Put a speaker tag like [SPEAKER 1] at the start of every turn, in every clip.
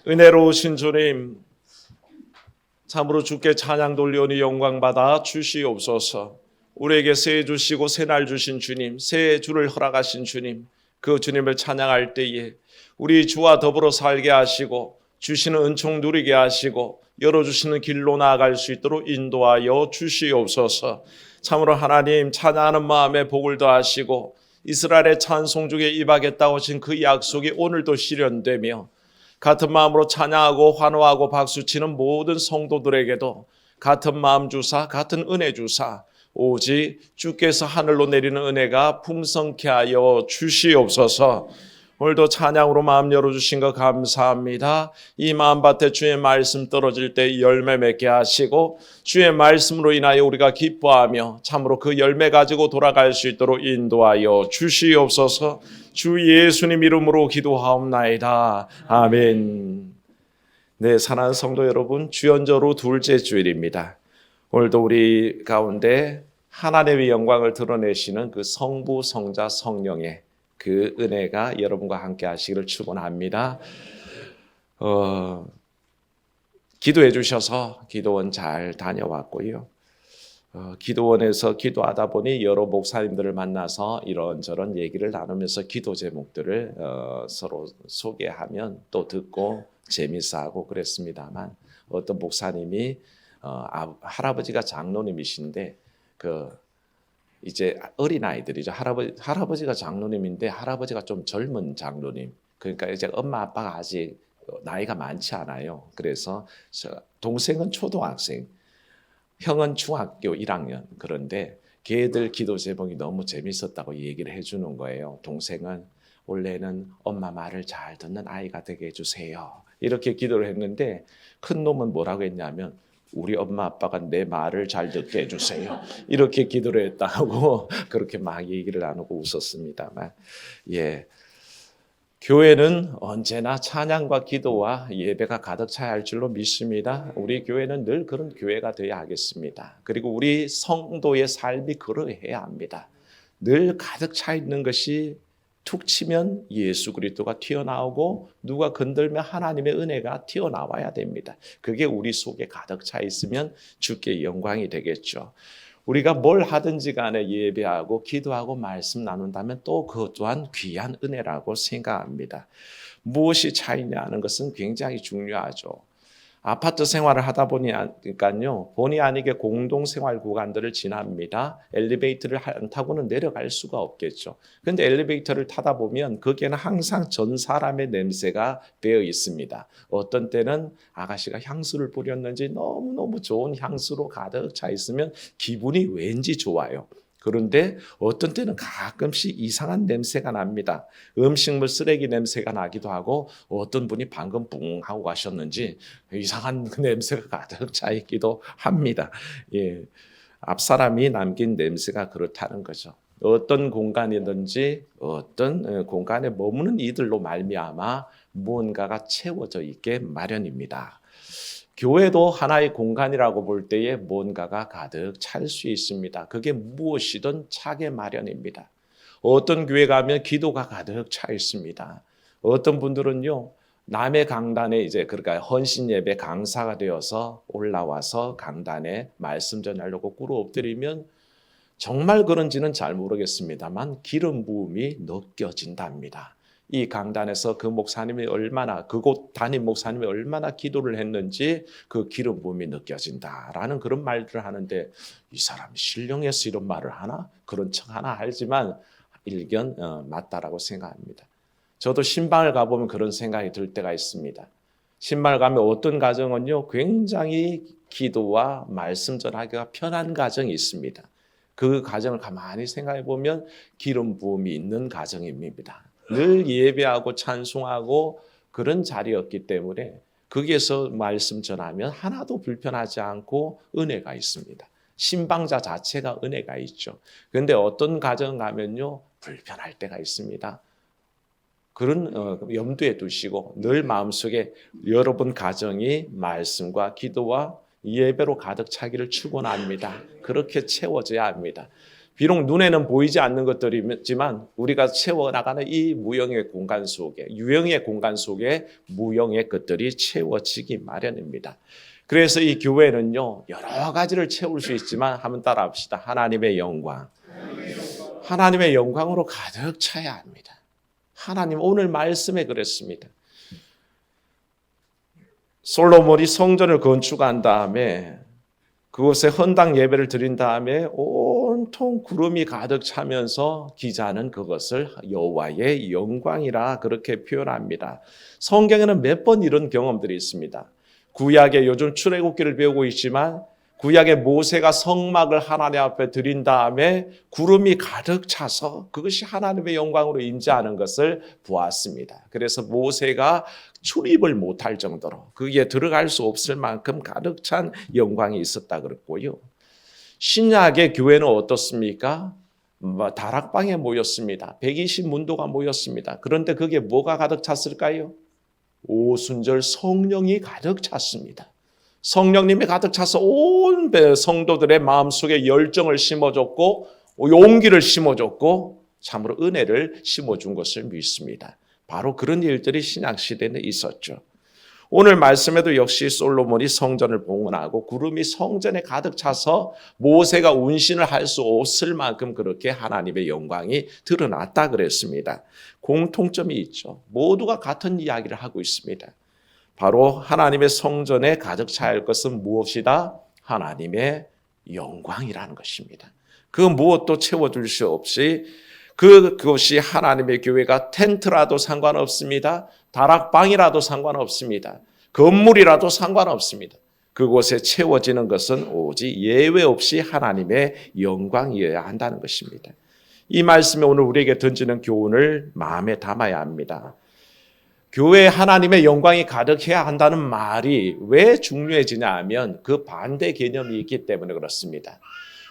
[SPEAKER 1] 은혜로우신 주님, 참으로 주께 찬양 돌리오니 영광받아 주시옵소서. 우리에게 새 주시고 새날 주신 주님, 새 주를 허락하신 주님, 그 주님을 찬양할 때에 우리 주와 더불어 살게 하시고 주시는 은총 누리게 하시고 열어주시는 길로 나아갈 수 있도록 인도하여 주시옵소서. 참으로 하나님 찬양하는 마음에 복을 더하시고 이스라엘의 찬송 중에 임하겠다고 하신 그 약속이 오늘도 실현되며 같은 마음으로 찬양하고 환호하고 박수치는 모든 성도들에게도 같은 마음 주사, 같은 은혜 주사, 오직 주께서 하늘로 내리는 은혜가 풍성케 하여 주시옵소서. 오늘도 찬양으로 마음 열어주신 것 감사합니다. 이 마음밭에 주의 말씀 떨어질 때 열매 맺게 하시고 주의 말씀으로 인하여 우리가 기뻐하며 참으로 그 열매 가지고 돌아갈 수 있도록 인도하여 주시옵소서. 주 예수님 이름으로 기도하옵나이다. 아멘. 네, 사랑하는 성도 여러분, 주연절후 둘째 주일입니다. 오늘도 우리 가운데 하나님의 영광을 드러내시는 그 성부, 성자, 성령의 그 은혜가 여러분과 함께 하시기를 축원합니다. 기도해 주셔서 기도원 잘 다녀왔고요. 기도원에서 기도하다 보니 여러 목사님들을 만나서 이런저런 얘기를 나누면서 기도 제목들을 서로 소개하면 또 듣고 재밌어하고 그랬습니다만 어떤 목사님이 할아버지가 장로님이신데 이제 어린아이들이죠. 할아버지가 장로님인데 할아버지가 좀 젊은 장로님. 그러니까 이제 엄마 아빠가 아직 나이가 많지 않아요. 그래서 동생은 초등학생, 형은 중학교 1학년. 그런데 걔들 기도 제목이 너무 재밌었다고 얘기를 해주는 거예요. 동생은 원래는 엄마 말을 잘 듣는 아이가 되게 해주세요. 이렇게 기도를 했는데 큰 놈은 뭐라고 했냐면 우리 엄마 아빠가 내 말을 잘 듣게 해주세요. 이렇게 기도를 했다고 그렇게 막 얘기를 나누고 웃었습니다만, 예, 교회는 언제나 찬양과 기도와 예배가 가득 차야 할 줄로 믿습니다. 우리 교회는 늘 그런 교회가 되어야 하겠습니다. 그리고 우리 성도의 삶이 그러해야 합니다. 늘 가득 차 있는 것이 툭 치면 예수 그리스도가 튀어나오고 누가 건들면 하나님의 은혜가 튀어나와야 됩니다. 그게 우리 속에 가득 차 있으면 주께 영광이 되겠죠. 우리가 뭘 하든지 간에 예배하고 기도하고 말씀 나눈다면 또 그것 또한 귀한 은혜라고 생각합니다. 무엇이 차이냐 하는 것은 굉장히 중요하죠. 아파트 생활을 하다 보니까요, 본의 아니게 공동생활 구간들을 지납니다. 엘리베이터를 안 타고는 내려갈 수가 없겠죠. 그런데 엘리베이터를 타다 보면 거기에는 항상 전 사람의 냄새가 배어 있습니다. 어떤 때는 아가씨가 향수를 뿌렸는지 너무너무 좋은 향수로 가득 차 있으면 기분이 왠지 좋아요. 그런데 어떤 때는 가끔씩 이상한 냄새가 납니다. 음식물 쓰레기 냄새가 나기도 하고 어떤 분이 방금 뿡 하고 가셨는지 이상한 냄새가 가득 차 있기도 합니다. 예, 앞사람이 남긴 냄새가 그렇다는 거죠. 어떤 공간이든지 어떤 공간에 머무는 이들로 말미암아 무언가가 채워져 있게 마련입니다. 교회도 하나의 공간이라고 볼 때에 뭔가가 가득 찰 수 있습니다. 그게 무엇이든 차게 마련입니다. 어떤 교회 가면 기도가 가득 차 있습니다. 어떤 분들은요, 남의 강단에 그러니까 헌신 예배 강사가 되어서 올라와서 강단에 말씀 전하려고 꿇어 엎드리면 정말 그런지는 잘 모르겠습니다만 기름 부음이 느껴진답니다. 이 강단에서 그 목사님이 그곳 담임 목사님이 얼마나 기도를 했는지 그 기름 부음이 느껴진다라는 그런 말들을 하는데 이 사람이 신령해서 이런 말을 하나? 그런 척 하나 알지만 일견 맞다라고 생각합니다. 저도 신방을 가보면 그런 생각이 들 때가 있습니다. 신방을 가면 어떤 가정은요, 굉장히 기도와 말씀 전하기가 편한 가정이 있습니다. 그 가정을 가만히 생각해 보면 기름 부음이 있는 가정입니다. 늘 예배하고 찬송하고 그런 자리였기 때문에 거기에서 말씀 전하면 하나도 불편하지 않고 은혜가 있습니다. 신방자 자체가 은혜가 있죠. 그런데 어떤 가정 가면요, 불편할 때가 있습니다. 그런 염두에 두시고 늘 마음속에 여러분 가정이 말씀과 기도와 예배로 가득 차기를 축원합니다. 그렇게 채워져야 합니다. 비록 눈에는 보이지 않는 것들이지만 우리가 채워나가는 이 무형의 공간 속에, 유형의 공간 속에 무형의 것들이 채워지기 마련입니다. 그래서 이 교회는요, 여러 가지를 채울 수 있지만 한번 따라 합시다. 하나님의 영광. 하나님의 영광으로 가득 차야 합니다. 하나님 오늘 말씀에 그랬습니다. 솔로몬이 성전을 건축한 다음에 그곳에 헌당 예배를 드린 다음에 온통 구름이 가득 차면서 기자는 그것을 여호와의 영광이라 그렇게 표현합니다. 성경에는 몇 번 이런 경험들이 있습니다. 구약에 요즘 출애굽기를 배우고 있지만 구약의 모세가 성막을 하나님 앞에 드린 다음에 구름이 가득 차서 그것이 하나님의 영광으로 임재하는 것을 보았습니다. 그래서 모세가 출입을 못할 정도로 거기에 들어갈 수 없을 만큼 가득 찬 영광이 있었다 그랬고요. 신약의 교회는 어떻습니까? 다락방에 모였습니다. 120문도가 모였습니다. 그런데 그게 뭐가 가득 찼을까요? 오순절 성령이 가득 찼습니다. 성령님이 가득 차서 온 성도들의 마음속에 열정을 심어줬고 용기를 심어줬고 참으로 은혜를 심어준 것을 믿습니다. 바로 그런 일들이 신약시대에 있었죠. 오늘 말씀에도 역시 솔로몬이 성전을 봉헌하고 구름이 성전에 가득 차서 모세가 운신을 할 수 없을 만큼 그렇게 하나님의 영광이 드러났다 그랬습니다. 공통점이 있죠. 모두가 같은 이야기를 하고 있습니다. 바로 하나님의 성전에 가득 차야 할 것은 무엇이다? 하나님의 영광이라는 것입니다. 그 무엇도 채워줄 수 없이 그것이 하나님의 교회가 텐트라도 상관없습니다. 다락방이라도 상관없습니다. 건물이라도 상관없습니다. 그곳에 채워지는 것은 오직 예외 없이 하나님의 영광이어야 한다는 것입니다. 이 말씀에 오늘 우리에게 던지는 교훈을 마음에 담아야 합니다. 교회에 하나님의 영광이 가득해야 한다는 말이 왜 중요해지냐 하면 그 반대 개념이 있기 때문에 그렇습니다.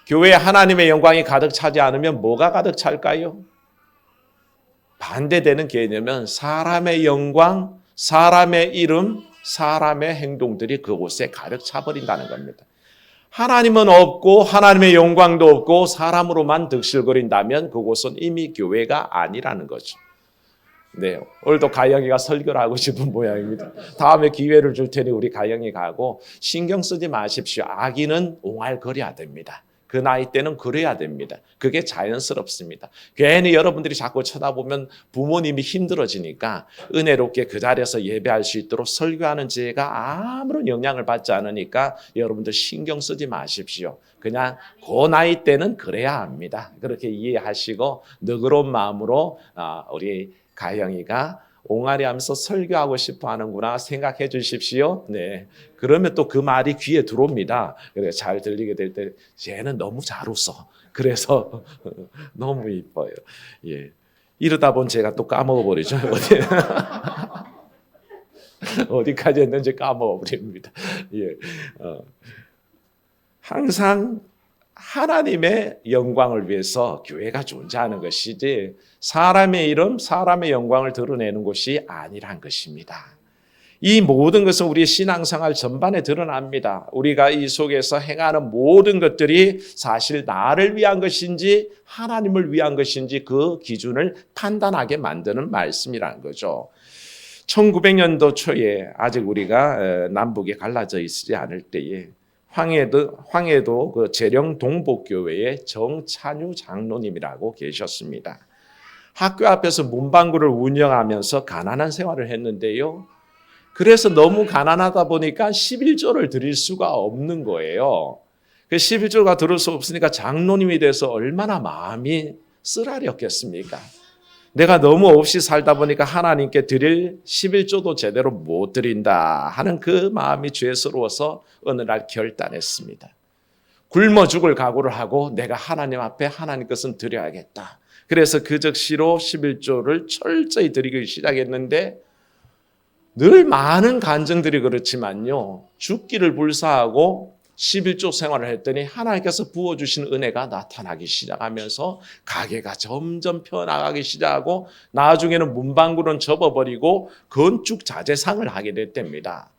[SPEAKER 1] 교회에 하나님의 영광이 가득 차지 않으면 뭐가 가득 찰까요? 반대되는 개념은 사람의 영광, 사람의 이름, 사람의 행동들이 그곳에 가득 차버린다는 겁니다. 하나님은 없고 하나님의 영광도 없고 사람으로만 득실거린다면 그곳은 이미 교회가 아니라는 거죠. 네, 오늘도 가영이가 설교를 하고 싶은 모양입니다. 다음에 기회를 줄 테니 우리 가영이 가고 신경 쓰지 마십시오. 아기는 옹알거려야 됩니다. 그 나이 때는 그래야 됩니다. 그게 자연스럽습니다. 괜히 여러분들이 자꾸 쳐다보면 부모님이 힘들어지니까 은혜롭게 그 자리에서 예배할 수 있도록 설교하는 제가 아무런 영향을 받지 않으니까 여러분들 신경 쓰지 마십시오. 그냥 그 나이 때는 그래야 합니다. 그렇게 이해하시고 너그러운 마음으로 우리 가영이가 옹알이 하면서 설교하고 싶어 하는구나 생각해 주십시오. 네. 그러면 또 그 말이 귀에 들어옵니다. 그래 잘 들리게 될 때 쟤는 너무 잘 웃어. 그래서 너무 이뻐요. 예. 이러다 보면 제가 또 까먹어 버리죠. 어디까지 했는지 까먹어 버립니다. 예. 항상 하나님의 영광을 위해서 교회가 존재하는 것이지 사람의 이름, 사람의 영광을 드러내는 것이 아니란 것입니다. 이 모든 것은 우리의 신앙생활 전반에 드러납니다. 우리가 이 속에서 행하는 모든 것들이 사실 나를 위한 것인지 하나님을 위한 것인지 그 기준을 판단하게 만드는 말씀이라는 거죠. 1900년도 초에 아직 우리가 남북에 갈라져 있지 않을 때에 황해도 그 재령 동복교회의 정찬유 장로님이라고 계셨습니다. 학교 앞에서 문방구를 운영하면서 가난한 생활을 했는데요. 그래서 너무 가난하다 보니까 11조를 드릴 수가 없는 거예요. 그 11조가 들을 수 없으니까 장로님이 돼서 얼마나 마음이 쓰라렸겠습니까? 내가 너무 없이 살다 보니까 하나님께 드릴 11조도 제대로 못 드린다 하는 그 마음이 죄스러워서 어느 날 결단했습니다. 굶어 죽을 각오를 하고 내가 하나님 앞에 하나님 것은 드려야겠다. 그래서 그 즉시로 11조를 철저히 드리기 시작했는데 늘 많은 간증들이 그렇지만요. 죽기를 불사하고 11조 생활을 했더니 하나님께서 부어주신 은혜가 나타나기 시작하면서 가게가 점점 펴나가기 시작하고 나중에는 문방구는 접어버리고 건축 자재상을 하게 됐답니다.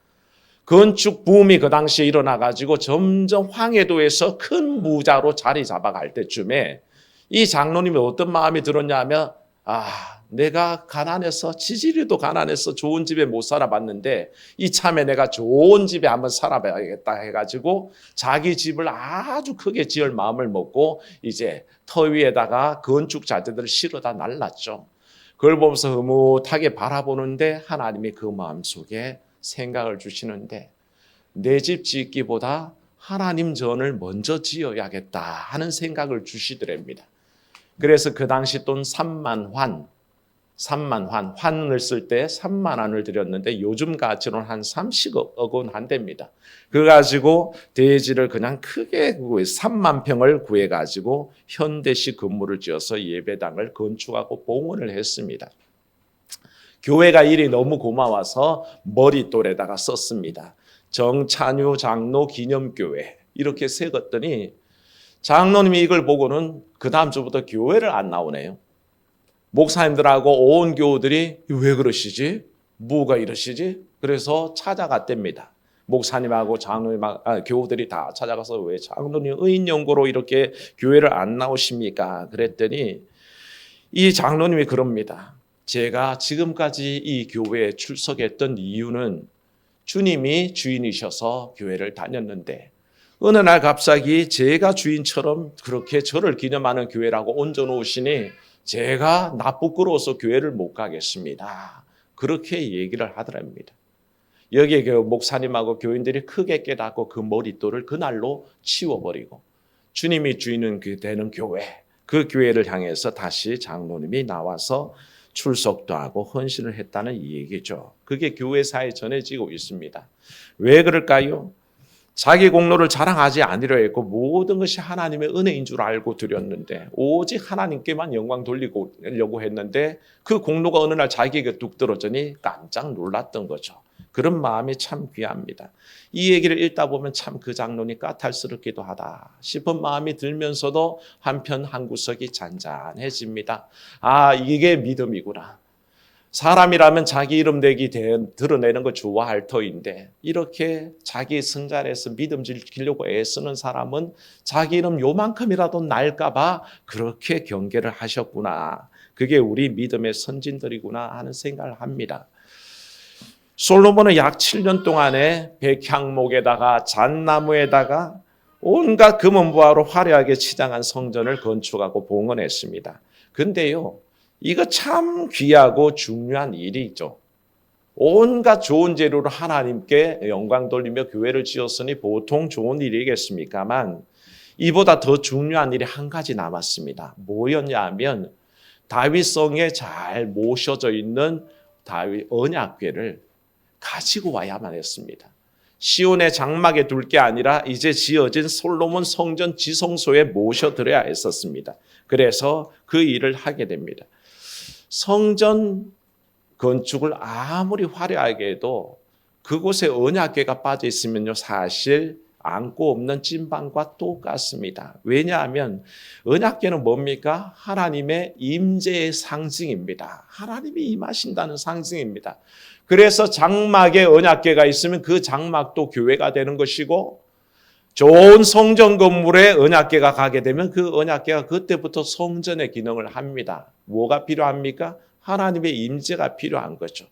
[SPEAKER 1] 건축 붐이 그 당시에 일어나가지고 점점 황해도에서 큰 부자로 자리 잡아갈 때쯤에 이 장로님이 어떤 마음이 들었냐면 내가 가난해서 지지리도 가난해서 좋은 집에 못 살아봤는데 이참에 내가 좋은 집에 한번 살아봐야겠다 해가지고 자기 집을 아주 크게 지을 마음을 먹고 이제 터 위에다가 건축 자재들을 실어다 날랐죠. 그걸 보면서 흐뭇하게 바라보는데 하나님이 그 마음속에 생각을 주시는데 내 집 짓기보다 하나님 전을 먼저 지어야겠다 하는 생각을 주시더랍니다. 그래서 그 당시 돈 3만 환을 쓸 때 3만 원을 드렸는데 요즘 가치로는 한 30억 원 한답니다. 그거 가지고 대지를 그냥 크게 3만 평을 구해가지고 현대식 건물을 지어서 예배당을 건축하고 봉헌을 했습니다. 교회가 일이 너무 고마워서 머릿돌에다가 썼습니다. 정찬유 장로 기념교회 이렇게 새겼더니 장로님이 이걸 보고는 그 다음 주부터 교회를 안 나오네요. 목사님들하고 온 교우들이 왜 그러시지? 뭐가 이러시지? 그래서 찾아갔답니다. 목사님하고 교우들이 다 찾아가서 왜 장로님 의인연고로 이렇게 교회를 안 나오십니까? 그랬더니 이 장로님이 그럽니다. 제가 지금까지 이 교회에 출석했던 이유는 주님이 주인이셔서 교회를 다녔는데 어느 날 갑자기 제가 주인처럼 그렇게 저를 기념하는 교회라고 얹어놓으시니 제가 부끄러워서 교회를 못 가겠습니다. 그렇게 얘기를 하더랍니다. 여기에 그 목사님하고 교인들이 크게 깨닫고 그 머릿돌을 그날로 치워버리고 주님이 주인은 되는 교회, 그 교회를 향해서 다시 장로님이 나와서 출석도 하고 헌신을 했다는 이 얘기죠. 그게 교회사에 전해지고 있습니다. 왜 그럴까요? 자기 공로를 자랑하지 않으려 했고 모든 것이 하나님의 은혜인 줄 알고 드렸는데 오직 하나님께만 영광 돌리려고 했는데 그 공로가 어느 날 자기에게 뚝 떨어지니 깜짝 놀랐던 거죠. 그런 마음이 참 귀합니다. 이 얘기를 읽다 보면 참 그 장로님 까탈스럽기도 하다 싶은 마음이 들면서도 한편 한 구석이 잔잔해집니다. 이게 믿음이구나. 사람이라면 자기 이름 대기 드러내는 거 좋아할 터인데 이렇게 자기 성전에서 믿음 지키려고 애쓰는 사람은 자기 이름 요만큼이라도 날까 봐 그렇게 경계를 하셨구나. 그게 우리 믿음의 선진들이구나 하는 생각을 합니다. 솔로몬은 약 7년 동안에 백향목에다가 잣나무에다가 온갖 금은보화로 화려하게 치장한 성전을 건축하고 봉헌했습니다. 근데요, 이거 참 귀하고 중요한 일이죠. 온갖 좋은 재료로 하나님께 영광 돌리며 교회를 지었으니 보통 좋은 일이겠습니까만 이보다 더 중요한 일이 한 가지 남았습니다. 뭐였냐 하면 다윗성에 잘 모셔져 있는 다윗 언약궤를 가지고 와야만 했습니다. 시온의 장막에 둘 게 아니라 이제 지어진 솔로몬 성전 지성소에 모셔드려야 했었습니다. 그래서 그 일을 하게 됩니다. 성전 건축을 아무리 화려하게 해도 그곳에 언약궤가 빠져 있으면요 사실 안고 없는 찐방과 똑같습니다. 왜냐하면 언약궤는 뭡니까? 하나님의 임재의 상징입니다. 하나님이 임하신다는 상징입니다. 그래서 장막에 언약궤가 있으면 그 장막도 교회가 되는 것이고 좋은 성전 건물에 언약궤가 가게 되면 그 언약궤가 그때부터 성전의 기능을 합니다. 뭐가 필요합니까? 하나님의 임재가 필요한 거죠.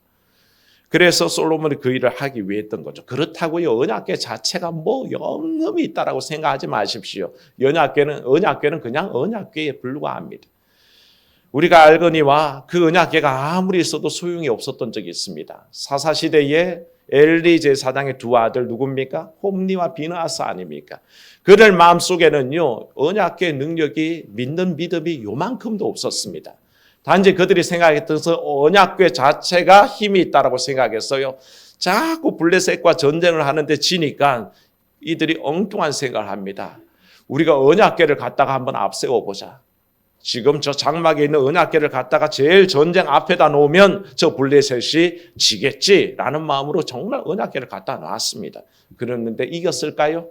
[SPEAKER 1] 그래서 솔로몬이 그 일을 하기 위해 했던 거죠. 그렇다고요. 언약궤 자체가 뭐 영험이 있다라고 생각하지 마십시오. 언약궤는 그냥 언약궤에 불과합니다. 우리가 알거니와 그 언약궤가 아무리 있어도 소용이 없었던 적이 있습니다. 사사시대에 엘리 제사장의 두 아들 누굽니까? 홈니와 비느하스 아닙니까? 그들 마음속에는요 언약궤의 능력이 믿는 믿음이 요만큼도 없었습니다. 단지 그들이 생각했던 언약궤 자체가 힘이 있다라고 생각했어요. 자꾸 블레셋과 전쟁을 하는데 지니까 이들이 엉뚱한 생각을 합니다. 우리가 언약궤를 갖다가 한번 앞세워보자. 지금 저 장막에 있는 언약궤를 갖다가 제일 전쟁 앞에다 놓으면 저 블레셋이 지겠지라는 마음으로 정말 언약궤를 갖다 놨습니다. 그랬는데 이겼을까요?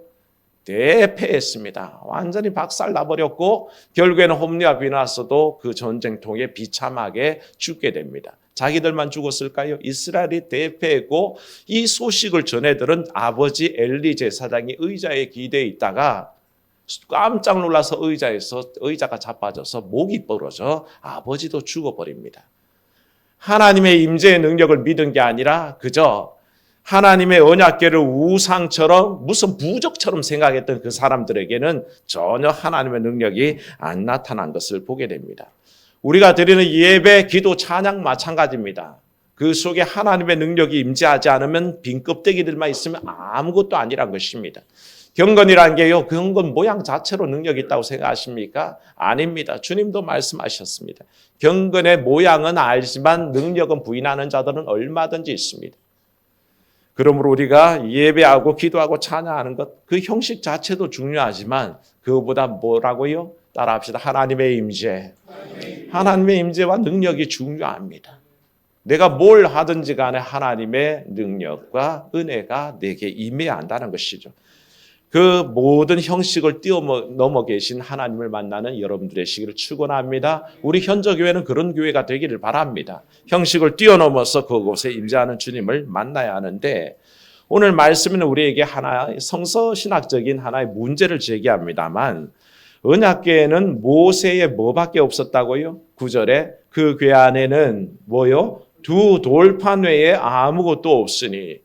[SPEAKER 1] 대패했습니다. 완전히 박살 나버렸고 결국에는 홈리와 비느하스도 그 전쟁통에 비참하게 죽게 됩니다. 자기들만 죽었을까요? 이스라엘이 대패했고 이 소식을 전해들은 아버지 엘리 제사장이 의자에 기대어 있다가 깜짝 놀라서 의자가 자빠져서 목이 부러져 아버지도 죽어버립니다. 하나님의 임재의 능력을 믿은 게 아니라 그저 하나님의 언약궤를 우상처럼 무슨 부적처럼 생각했던 그 사람들에게는 전혀 하나님의 능력이 안 나타난 것을 보게 됩니다. 우리가 드리는 예배, 기도, 찬양 마찬가지입니다. 그 속에 하나님의 능력이 임재하지 않으면 빈 껍데기들만 있으면 아무것도 아니란 것입니다. 경건이라는 게요, 경건 모양 자체로 능력이 있다고 생각하십니까? 아닙니다. 주님도 말씀하셨습니다. 경건의 모양은 알지만 능력은 부인하는 자들은 얼마든지 있습니다. 그러므로 우리가 예배하고 기도하고 찬양하는 것, 그 형식 자체도 중요하지만 그거보다 뭐라고요? 따라합시다. 하나님의 임재. 하나님의 임재와 능력이 중요합니다. 내가 뭘 하든지 간에 하나님의 능력과 은혜가 내게 임해야 한다는 것이죠. 그 모든 형식을 뛰어넘어 계신 하나님을 만나는 여러분들의 시기를 축원합니다. 우리 현저교회는 그런 교회가 되기를 바랍니다. 형식을 뛰어넘어서 그곳에 임재하는 주님을 만나야 하는데 오늘 말씀은 우리에게 하나의 성서신학적인 하나의 문제를 제기합니다만 언약궤에는 모세의 뭐밖에 없었다고요? 9절에 그 궤 안에는 뭐요? 두 돌판 외에 아무것도 없으니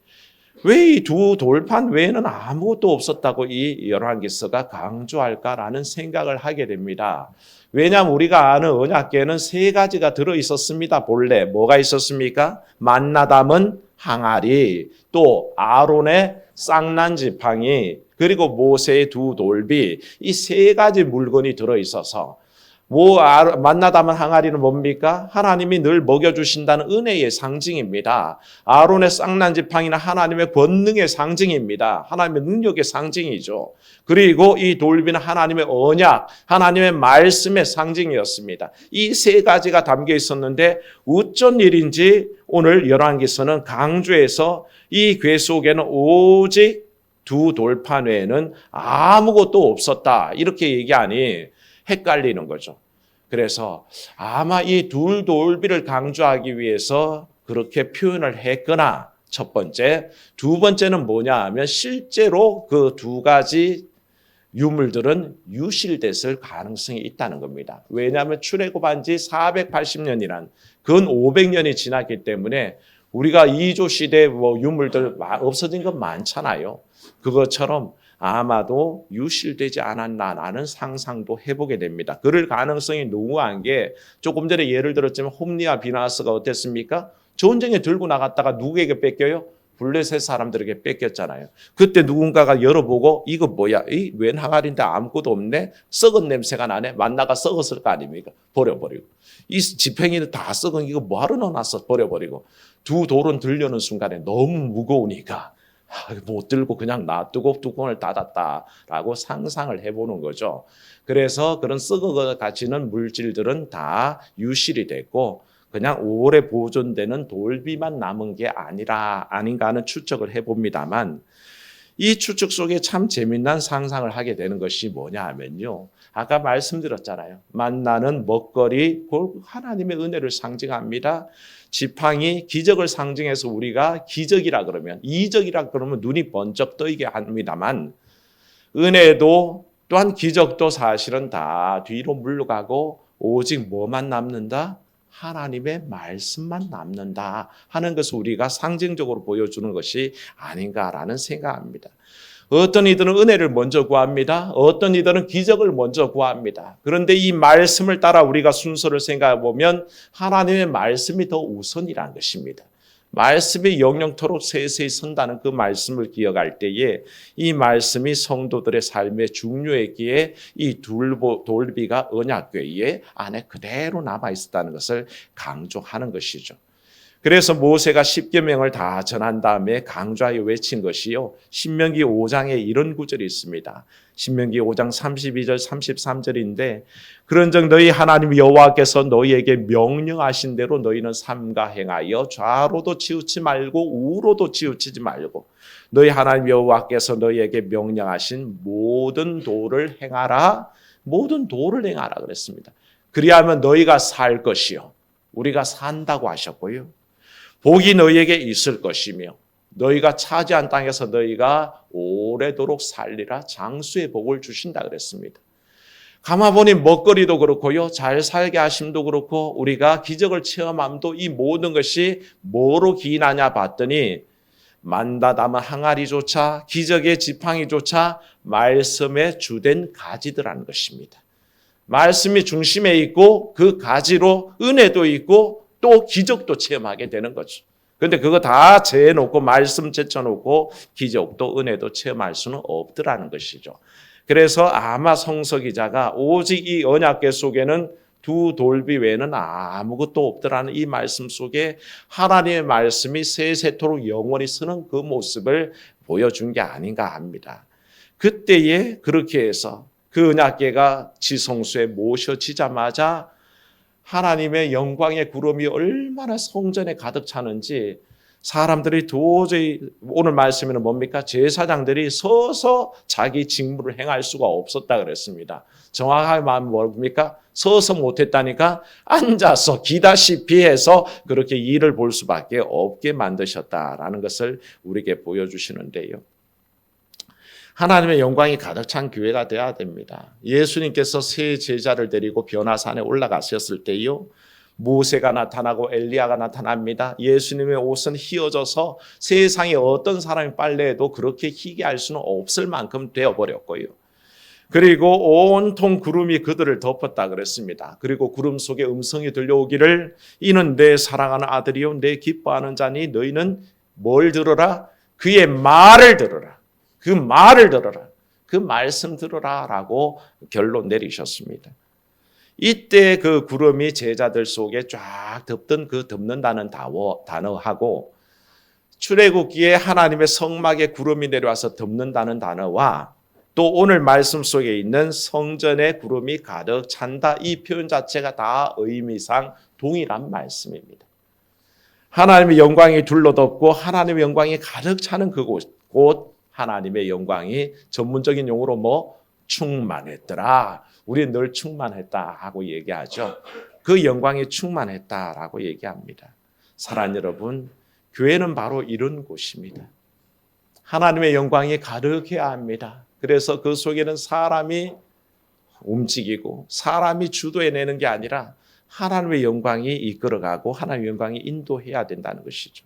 [SPEAKER 1] 왜 이 두 돌판 외에는 아무것도 없었다고 이 열왕기서가 강조할까라는 생각을 하게 됩니다. 왜냐하면 우리가 아는 언약궤에는 세 가지가 들어있었습니다. 본래 뭐가 있었습니까? 만나 담은 항아리, 또 아론의 쌍난 지팡이, 그리고 모세의 두 돌비, 이 세 가지 물건이 들어있어서 만나 담은 항아리는 뭡니까? 하나님이 늘 먹여주신다는 은혜의 상징입니다. 아론의 쌍난 지팡이는 하나님의 권능의 상징입니다. 하나님의 능력의 상징이죠. 그리고 이 돌비는 하나님의 언약, 하나님의 말씀의 상징이었습니다. 이 세 가지가 담겨 있었는데 어쩐 일인지 오늘 열왕기서는 강조해서 이 궤 속에는 오직 두 돌판 외에는 아무것도 없었다 이렇게 얘기하니 헷갈리는 거죠. 그래서 아마 이 둘 돌비를 강조하기 위해서 그렇게 표현을 했거나 첫 번째, 두 번째는 뭐냐 하면 실제로 그 두 가지 유물들은 유실됐을 가능성이 있다는 겁니다. 왜냐하면 출애굽한 지 480년이란 근 500년이 지났기 때문에 우리가 이조 시대 유물들 없어진 건 많잖아요. 그것처럼 아마도 유실되지 않았나라는 상상도 해보게 됩니다. 그럴 가능성이 농후한 게 조금 전에 예를 들었지만 홈리와 비나스가 어땠습니까? 전쟁에 들고 나갔다가 누구에게 뺏겨요? 블레셋 사람들에게 뺏겼잖아요. 그때 누군가가 열어보고 이거 뭐야? 이 웬 항아리인데 아무것도 없네? 썩은 냄새가 나네? 만나가 썩었을 거 아닙니까? 버려버리고. 이 지팡이는 다 썩은 이거 뭐하러 넣어놨어? 버려버리고. 두 돌은 들려는 순간에 너무 무거우니까 못 들고 그냥 놔두고 뚜껑을 닫았다라고 상상을 해보는 거죠. 그래서 그런 썩어 가지는 물질들은 다 유실이 됐고 그냥 오래 보존되는 돌비만 남은 게 아닌가 하는 추측을 해봅니다만 이 추측 속에 참 재미난 상상을 하게 되는 것이 뭐냐 하면요. 아까 말씀드렸잖아요. 만나는 먹거리, 하나님의 은혜를 상징합니다. 지팡이, 기적을 상징해서 우리가 기적이라 그러면, 이적이라 그러면 눈이 번쩍 뜨이게 합니다만 은혜도 또한 기적도 사실은 다 뒤로 물러가고 오직 뭐만 남는다? 하나님의 말씀만 남는다 하는 것을 우리가 상징적으로 보여주는 것이 아닌가라는 생각합니다. 어떤 이들은 은혜를 먼저 구합니다. 어떤 이들은 기적을 먼저 구합니다. 그런데 이 말씀을 따라 우리가 순서를 생각해 보면 하나님의 말씀이 더 우선이라는 것입니다. 말씀이 영영토록 세세히 선다는 그 말씀을 기억할 때에 이 말씀이 성도들의 삶에 중요했기에 이 돌비가 언약궤 안에 그대로 남아 있었다는 것을 강조하는 것이죠. 그래서 모세가 십계명을 다 전한 다음에 강조하여 외친 것이요. 신명기 5장에 이런 구절이 있습니다. 신명기 5장 32절 33절인데 그런즉 너희 하나님 여호와께서 너희에게 명령하신 대로 너희는 삼가 행하여 좌로도 치우치 말고 우로도 치우치지 말고 너희 하나님 여호와께서 너희에게 명령하신 모든 도를 행하라. 모든 도를 행하라 그랬습니다. 그리하면 너희가 살 것이요. 우리가 산다고 하셨고요. 복이 너희에게 있을 것이며 너희가 차지한 땅에서 너희가 오래도록 살리라. 장수의 복을 주신다 그랬습니다. 가마보니 먹거리도 그렇고요, 잘 살게 하심도 그렇고 우리가 기적을 체험함도 이 모든 것이 뭐로 기인하냐 봤더니 만다 담은 항아리조차 기적의 지팡이조차 말씀에 주된 가지들하는 것입니다. 말씀이 중심에 있고 그 가지로 은혜도 있고 또 기적도 체험하게 되는 거죠. 그런데 그거 다 재놓고 말씀 제쳐놓고 기적도 은혜도 체험할 수는 없더라는 것이죠. 그래서 아마 성서 기자가 오직 이 언약궤 속에는 두 돌비 외에는 아무것도 없더라는 이 말씀 속에 하나님의 말씀이 세세토록 영원히 쓰는 그 모습을 보여준 게 아닌가 합니다. 그때에 그렇게 해서 그 언약궤가 지성소에 모셔지자마자 하나님의 영광의 구름이 얼마나 성전에 가득 차는지 사람들이 도저히, 오늘 말씀에는 뭡니까? 제사장들이 서서 자기 직무를 행할 수가 없었다 그랬습니다. 정확하게 말하면 뭡니까? 서서 못했다니까 앉아서 기다시피 해서 그렇게 일을 볼 수밖에 없게 만드셨다라는 것을 우리에게 보여주시는데요. 하나님의 영광이 가득 찬 교회가 되어야 됩니다. 예수님께서 세 제자를 데리고 변화산에 올라가셨을 때요, 모세가 나타나고 엘리야가 나타납니다. 예수님의 옷은 휘어져서 세상에 어떤 사람이 빨래해도 그렇게 희게 할 수는 없을 만큼 되어버렸고요. 그리고 온통 구름이 그들을 덮었다 그랬습니다. 그리고 구름 속에 음성이 들려오기를 이는 내 사랑하는 아들이요 내 기뻐하는 자니 너희는 뭘 들어라? 그의 말을 들어라. 그 말을 들어라. 그 말씀 들어라 라고 결론 내리셨습니다. 이때 그 구름이 제자들 속에 쫙 덮던 그 덮는다는 단어하고 출애굽기에 하나님의 성막에 구름이 내려와서 덮는다는 단어와 또 오늘 말씀 속에 있는 성전에 구름이 가득 찬다, 이 표현 자체가 다 의미상 동일한 말씀입니다. 하나님의 영광이 둘러덮고 하나님의 영광이 가득 차는 그곳, 곧 하나님의 영광이 전문적인 용어로 충만했더라. 우리는 늘 충만했다 하고 얘기하죠. 그 영광이 충만했다라고 얘기합니다. 사랑하는 여러분, 교회는 바로 이런 곳입니다. 하나님의 영광이 가득해야 합니다. 그래서 그 속에는 사람이 움직이고 사람이 주도해내는 게 아니라 하나님의 영광이 이끌어가고 하나님의 영광이 인도해야 된다는 것이죠.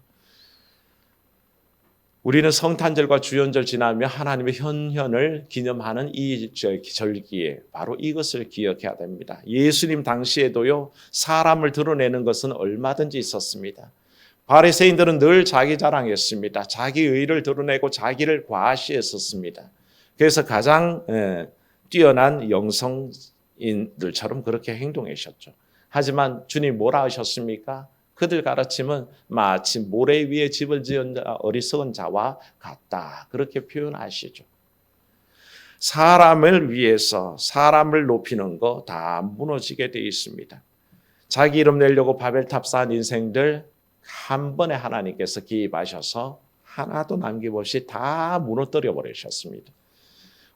[SPEAKER 1] 우리는 성탄절과 주연절 지나면 하나님의 현현을 기념하는 이 절기에 바로 이것을 기억해야 됩니다. 예수님 당시에도요, 사람을 드러내는 것은 얼마든지 있었습니다. 바리새인들은 늘 자기 자랑했습니다. 자기 의를 드러내고 자기를 과시했었습니다. 그래서 가장 뛰어난 영성인들처럼 그렇게 행동하셨죠. 하지만 주님 뭐라 하셨습니까? 그들 가르침은 마치 모래 위에 집을 지은 어리석은 자와 같다. 그렇게 표현하시죠. 사람을 위해서 사람을 높이는 거 다 무너지게 되어 있습니다. 자기 이름 내려고 바벨탑 쌓은 인생들 한 번에 하나님께서 기입하셔서 하나도 남김없이 다 무너뜨려 버리셨습니다.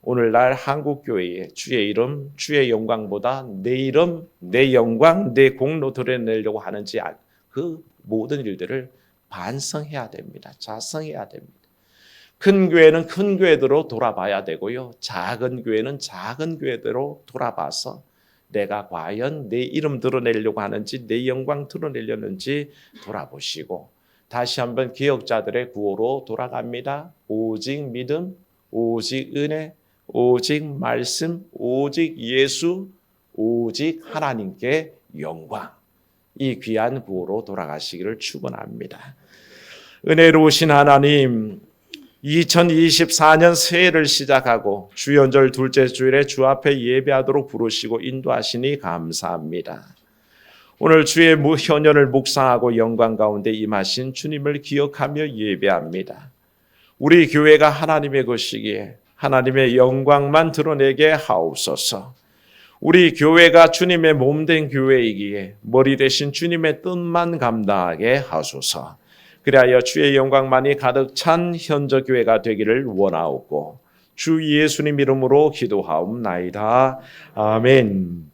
[SPEAKER 1] 오늘날 한국교회에 주의 이름, 주의 영광보다 내 이름, 내 영광, 내 공로 드러내려고 하는지 그 모든 일들을 반성해야 됩니다. 자성해야 됩니다. 큰 교회는 큰 교회대로 돌아봐야 되고요. 작은 교회는 작은 교회대로 돌아봐서 내가 과연 내 이름 드러내려고 하는지 내 영광 드러내려는지 돌아보시고 다시 한번 기억자들의 구호로 돌아갑니다. 오직 믿음, 오직 은혜, 오직 말씀, 오직 예수, 오직 하나님께 영광. 이 귀한 구호로 돌아가시기를 축원합니다. 은혜로우신 하나님, 2024년 새해를 시작하고 주연절 둘째 주일에 주 앞에 예배하도록 부르시고 인도하시니 감사합니다. 오늘 주의 현현을 묵상하고 영광 가운데 임하신 주님을 기억하며 예배합니다. 우리 교회가 하나님의 것이기에 하나님의 영광만 드러내게 하옵소서. 우리 교회가 주님의 몸된 교회이기에 머리 대신 주님의 뜻만 감당하게 하소서. 그리하여 주의 영광만이 가득 찬 현저 교회가 되기를 원하옵고 주 예수님 이름으로 기도하옵나이다. 아멘.